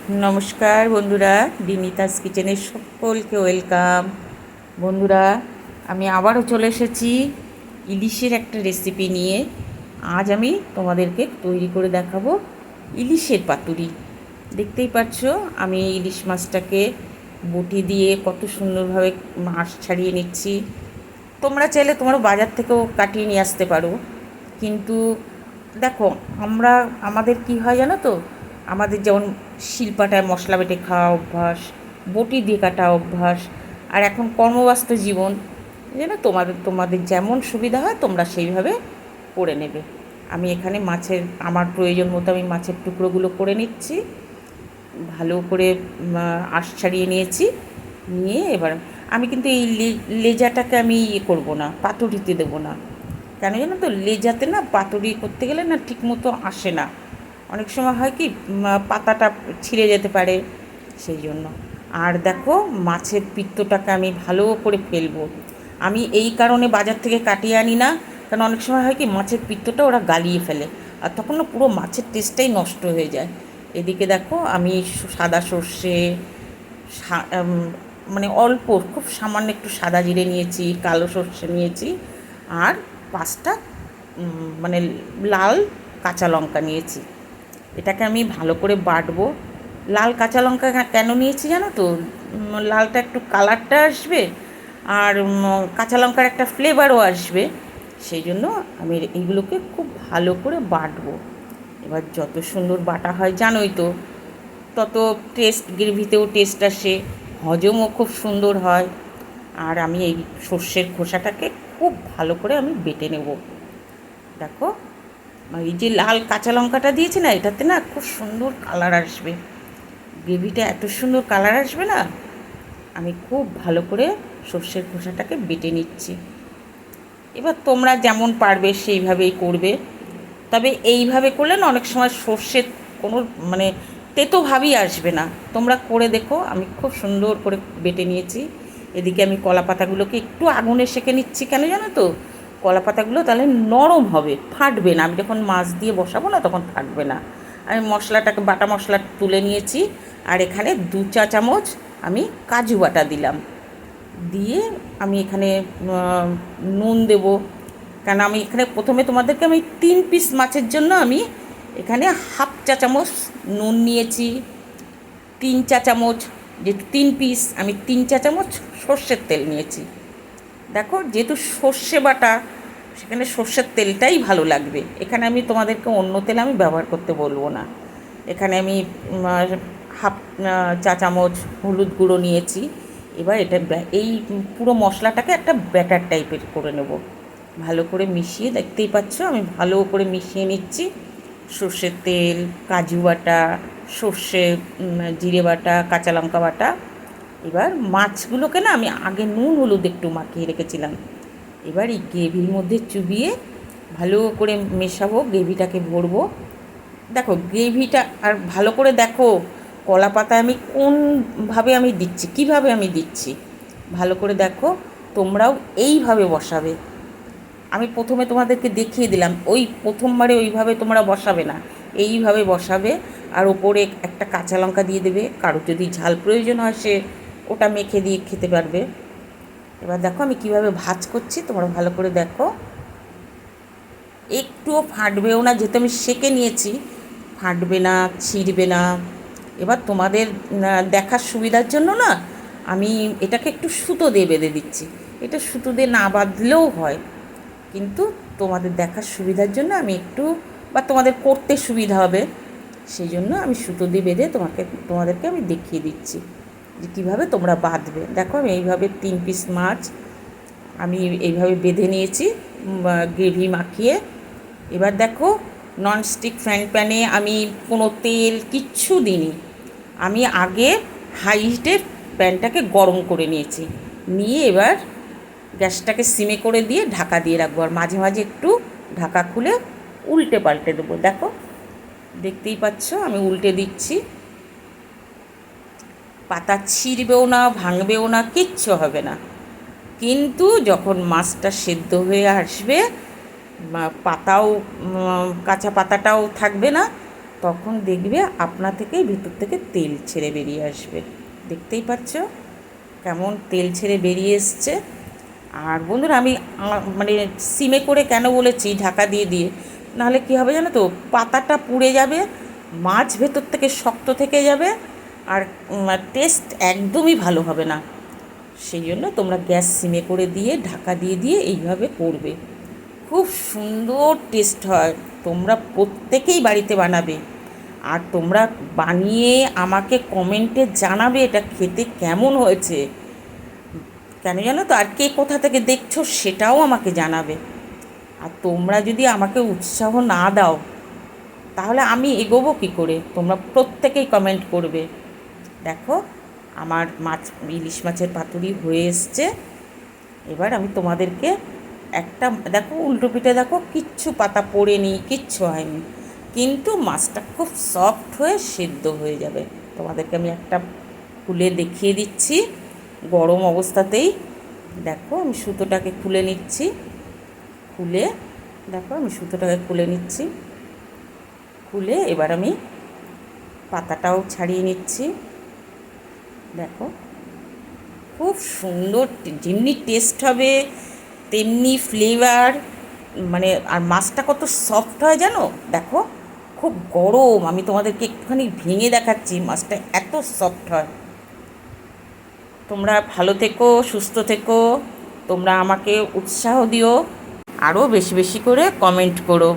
নমস্কার বন্ধুরা, বিনিতাস কিচেনে সকলকে ওয়েলকাম। বন্ধুরা, আমি আবারও চলে এসেছি ইলিশের একটা রেসিপি নিয়ে। আজ আমি তোমাদেরকে তৈরি করে দেখাবো ইলিশের পাতুরি। দেখতেই পাচ্ছ, আমি ইলিশ মাছটাকে বটি দিয়ে কত সুন্দরভাবে মাছ ছাড়িয়ে নিচ্ছি। তোমরা চাইলে তোমরা বাজার থেকেও কাটিয়ে নিয়ে আসতে পারো, কিন্তু দেখো, আমাদের কি হয় জানো তো, আমাদের যেমন শিলপাটায় মশলা বেটে খাওয়া অভ্যাস, বটি দিয়ে কাটা অভ্যাস, আর এখন কর্মব্যস্ত জীবন, যেন তোমাদের যেমন সুবিধা হয় তোমরা সেইভাবে করে নেবে। আমি এখানে আমার প্রয়োজন মতো আমি মাছের টুকরোগুলো করে নিচ্ছি, ভালো করে আঁশ ছাড়িয়ে নিয়েছি। নিয়ে এবার আমি কিন্তু এই লেজাটাকে আমি করবো না, পাতুরিতে দেবো না। কেন জানো তো, লেজাতে না পাতুরি করতে গেলে না ঠিক মতো আসে না। অনেক সময় হয় কি, পাতাটা ছিঁড়ে যেতে পারে, সেই জন্য। আর দেখো, মাছের পিত্তটাকে আমি ভালো করে ফেলবো। আমি এই কারণে বাজার থেকে কাটিয়ে আনি না, কারণ অনেক সময় হয় কি, মাছের পিত্তটা ওরা গালিয়ে ফেলে, আর তখন না পুরো মাছের টেস্টটাই নষ্ট হয়ে যায়। এদিকে দেখো, আমি সাদা সর্ষে, মানে অল্প, খুব সামান্য একটু সাদা জিরে নিয়েছি, কালো সর্ষে নিয়েছি, আর 5টা মানে লাল কাঁচা লঙ্কা নিয়েছি। এটাকে আমি ভালো করে বাটবো। লাল কাঁচা লঙ্কা কেন নিয়েছি জানো তো, লালটা একটু কালারটা আসবে, আর কাঁচা লঙ্কার একটা ফ্লেভারও আসবে, সেই জন্য আমি এইগুলোকে খুব ভালো করে বাটবো। এবার যত সুন্দর বাটা হয় জানোই তো, তত টেস্ট, গ্রেভিতেও টেস্ট আসে, হজমও খুব সুন্দর হয়। আর আমি এই সর্ষের খোসাটাকে খুব ভালো করে আমি বেটে নেব। দেখো, এই যে লাল কাঁচা লঙ্কাটা দিয়েছি না, এটাতে না খুব সুন্দর কালার আসবে, গ্রেভিটা এত সুন্দর কালার আসবে না। আমি খুব ভালো করে সর্ষের খোসাটাকে বেটে নিচ্ছি। এবার তোমরা যেমন পারবে সেইভাবেই করবে, তবে এইভাবে করলে না অনেক সময় সর্ষের কোনো মানে তেতো ভাবই আসবে না। তোমরা করে দেখো, আমি খুব সুন্দর করে বেটে নিয়েছি। এদিকে আমি কলা পাতাগুলোকে একটু আগুনে সেঁকে নিচ্ছি, কেন জানো তো, কলা পাতাগুলো তাহলে নরম হবে, ফাটবে না। আমি যখন মাছ দিয়ে বসাবো না, তখন ফাটবে না। আমি মশলাটাকে, বাটা মশলা তুলে নিয়েছি, আর এখানে 2 চা চামচ আমি কাজু বাটা দিলাম। দিয়ে আমি এখানে নুন দেব, কারণ আমি এখানে প্রথমে তোমাদেরকে আমি 3 পিস মাছের জন্য আমি এখানে হাফ চা চামচ নুন নিয়েছি, 3 চা চামচ, যেহেতু 3 পিস, আমি 3 চা চামচ সর্ষের তেল নিয়েছি। দেখো, যেহেতু সর্ষে বাটা, সেখানে সর্ষের তেলটাই ভালো লাগবে। এখানে আমি তোমাদেরকে অন্য তেল আমি ব্যবহার করতে বলবো না। এখানে আমি হাফ চা চামচ হলুদ গুঁড়ো নিয়েছি। এবার এই পুরো মশলাটাকে একটা ব্যাটার টাইপের করে নেব। ভালো করে মিশিয়ে, দেখতেই পাচ্ছ আমি ভালো করে মিশিয়ে নিচ্ছি। সর্ষের তেল, কাজু বাটা, সর্ষে জিরে বাটা, কাঁচা লঙ্কা বাটা। এবার মাছগুলোকে না আমি আগে নুন হলুদ একটু মাখিয়ে রেখেছিলাম, এবার এই গ্রেভির মধ্যে চুবিয়ে ভালো করে মেশাবো, গ্রেভিটাকে ভরবো। দেখো গ্রেভিটা, আর ভালো করে দেখো কলা পাতা আমি কোনভাবে আমি দিচ্ছি, কিভাবে আমি দিচ্ছি, ভালো করে দেখো। তোমরাও এইভাবে বসাবে। আমি প্রথমে তোমাদেরকে দেখিয়ে দিলাম, ওই প্রথমবারে ওইভাবে তোমরা বসাবে না, এইভাবে বসাবে। আর ওপরে একটা কাঁচা লঙ্কা দিয়ে দেবে, কারোর যদি ঝাল প্রয়োজন হয় সে ওটা মেখে দিয়ে খেতে পারবে। এবার দেখো আমি কিভাবে ভাজ করছি, তোমরা ভালো করে দেখো। একটুও ফাটবেও না, যেহেতু আমি সেঁকে নিয়েছি, ফাটবে না, ছিঁড়বে না। এবার তোমাদের দেখার সুবিধার জন্য না আমি এটাকে একটু সুতো দিয়ে বেঁধে দিচ্ছি। এটা সুতো দিয়ে না বাঁধলেও হয়, কিন্তু তোমাদের দেখার সুবিধার জন্য আমি একটু, বা তোমাদের করতে সুবিধা হবে সেই জন্য আমি সুতো দিয়ে বেঁধে তোমাদেরকে আমি দেখিয়ে দিচ্ছি যে কীভাবে তোমরা বাঁধবে। দেখো, আমি এইভাবে 3 পিস মাছ আমি এইভাবে বেঁধে নিয়েছি, গ্রেভি মাখিয়ে। এবার দেখো, ননস্টিক ফ্রাইং প্যানে আমি কোনো তেল কিচ্ছু দিইনি, আমি আগে হাই হিটে প্যানটাকে গরম করে নিয়েছি। নিয়ে এবার গ্যাসটাকে সিমে করে দিয়ে ঢাকা দিয়ে রাখবো, আর মাঝে মাঝে একটু ঢাকা খুলে উল্টে পাল্টে দেবো। দেখো, দেখতেই পাচ্ছ আমি উল্টে দিচ্ছি। পাতা ছিঁড়বেও না, ভাঙবেও না, কিচ্ছু হবে না। কিন্তু যখন মাছটা সেদ্ধ হয়ে আসবে, পাতাও, কাঁচা পাতাটাও থাকবে না, তখন দেখবে আপনা থেকেই ভিতর থেকে তেল ছেড়ে বেরিয়ে আসবে। দেখতেই পাচ্ছ কেমন তেল ছেড়ে বেরিয়ে এসছে। আর বন্ধুরা আমি মানে সিমে করে কেন বলেছি ঢাকা দিয়ে দিয়ে, নাহলে কী হবে জানো তো, পাতাটা পুড়ে যাবে, মাছ ভেতর থেকে শক্ত থেকে যাবে, আর টেস্ট একদমই ভালো হবে না। সেই জন্য তোমরা গ্যাস সিমে করে দিয়ে ঢাকা দিয়ে দিয়ে এইভাবে করবে, খুব সুন্দর টেস্ট হয়। তোমরা প্রত্যেকেই বাড়িতে বানাবে, আর তোমরা বানিয়ে আমাকে কমেন্টে জানাবে এটা খেতে কেমন হয়েছে। কেন জানো তো, আর কে কোথা থেকে দেখছো সেটাও আমাকে জানাবে। আর তোমরা যদি আমাকে উৎসাহ না দাও তাহলে আমি এগোবো কী করে? তোমরা প্রত্যেকেই কমেন্ট করবে। দেখো আমার ইলিশ মাছের পাতুরি হয়ে এসছে। এবার আমি তোমাদেরকে একটা, দেখো উল্টো পিঠে দেখো কিচ্ছু পাতা পড়েনি, কিচ্ছু হয়নি, কিন্তু মাছটা খুব সফট হয়ে সেদ্ধ হয়ে যাবে। তোমাদেরকে আমি একটা খুলে দেখিয়ে দিচ্ছি গরম অবস্থাতেই। দেখো আমি সুতোটাকে খুলে নিচ্ছি, খুলে এবার আমি পাতাটাও ছাড়িয়ে নিচ্ছি। দেখো খুব সুন্দর, যেমনি টেস্ট হবে তেমনি ফ্লেভার, মানে আর মাছটা কত সফট হয় জানো। দেখো খুব গরম, আমি তোমাদেরকে একটুখানি ভেঙে দেখাচ্ছি, মাছটা এত সফট হয়। তোমরা ভালো থেকো, সুস্থ থেকো, তোমরা আমাকে উৎসাহ দিও, আরও বেশি বেশি করে কমেন্ট করো।